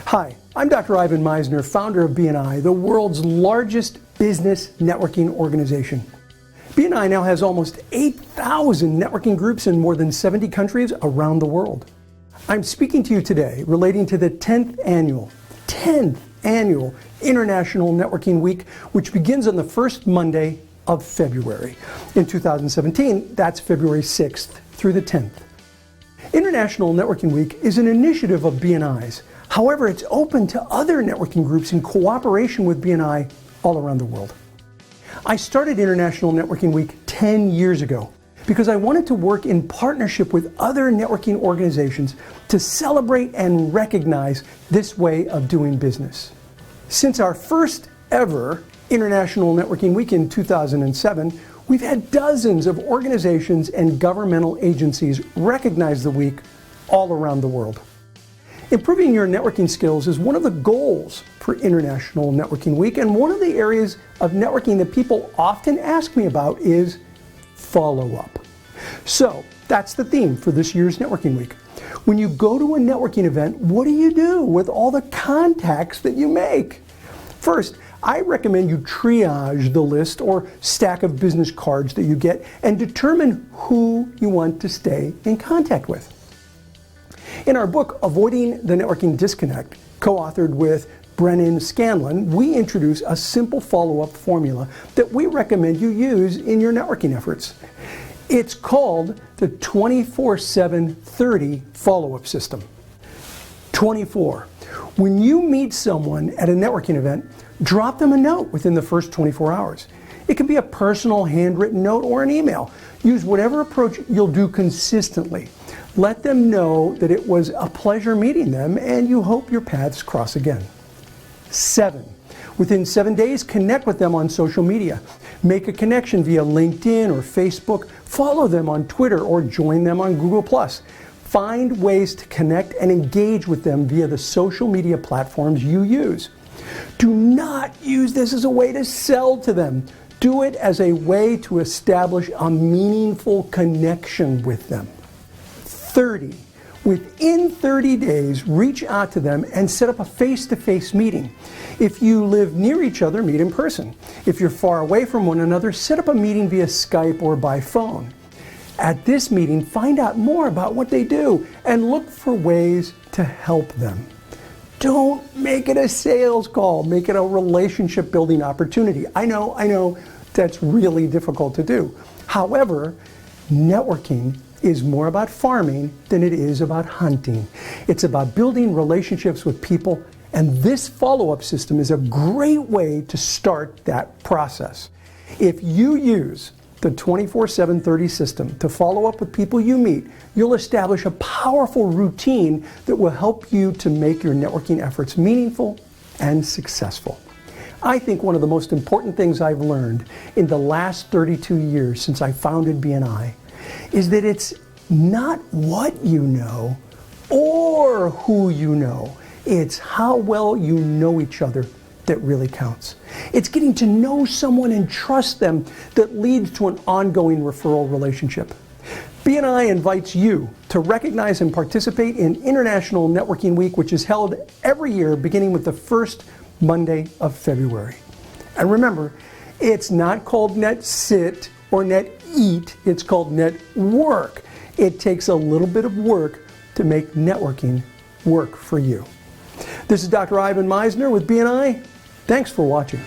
Hi, I'm Dr. Ivan Misner, founder of BNI, the world's largest business networking organization. BNI now has almost 8,000 networking groups in more than 70 countries around the world. I'm speaking to you today relating to the 10th annual International Networking Week, which begins on the first Monday of February. In 2017, that's February 6th through the 10th. International Networking Week is an initiative of BNI's. However, it's open to other networking groups in cooperation with BNI all around the world. I started International Networking Week 10 years ago because I wanted to work in partnership with other networking organizations to celebrate and recognize this way of doing business. Since our first ever International Networking Week in 2007, we've had dozens of organizations and governmental agencies recognize the week all around the world. Improving your networking skills is one of the goals for International Networking Week, and one of the areas of networking that people often ask me about is follow-up. So that's the theme for this year's Networking Week. When you go to a networking event, what do you do with all the contacts that you make? First, I recommend you triage the list or stack of business cards that you get and determine who you want to stay in contact with. In our book, Avoiding the Networking Disconnect, co-authored with Brennan Scanlon, we introduce a simple follow-up formula that we recommend you use in your networking efforts. It's called the 24/7/30 follow-up system. 24. When you meet someone at a networking event, drop them a note within the first 24 hours. It can be a personal handwritten note or an email. Use whatever approach you'll do consistently. Let them know that it was a pleasure meeting them and you hope your paths cross again. 7. Within 7 days, connect with them on social media. Make a connection via LinkedIn or Facebook. Follow them on Twitter or join them on Google+. Find ways to connect and engage with them via the social media platforms you use. Do not use this as a way to sell to them. Do it as a way to establish a meaningful connection with them. 30. Within 30 days, reach out to them and set up a face-to-face meeting. If you live near each other, meet in person. If you're far away from one another, set up a meeting via Skype or by phone. At this meeting, find out more about what they do and look for ways to help them. Don't make it a sales call. Make it a relationship building opportunity. I know, that's really difficult to do. However, networking is more about farming than it is about hunting. It's about building relationships with people, and this follow-up system is a great way to start that process. If you use the 24/7/30 system to follow up with people you meet, you'll establish a powerful routine that will help you to make your networking efforts meaningful and successful. I think one of the most important things I've learned in the last 32 years since I founded BNI is that it's not what you know or who you know. It's how well you know each other that really counts. It's getting to know someone and trust them that leads to an ongoing referral relationship. BNI invites you to recognize and participate in International Networking Week, which is held every year beginning with the first Monday of February. And remember, it's not called Net Sit or Net Eat, it's called Network. It takes a little bit of work to make networking work for you. This is Dr. Ivan Misner with BNI. Thanks for watching.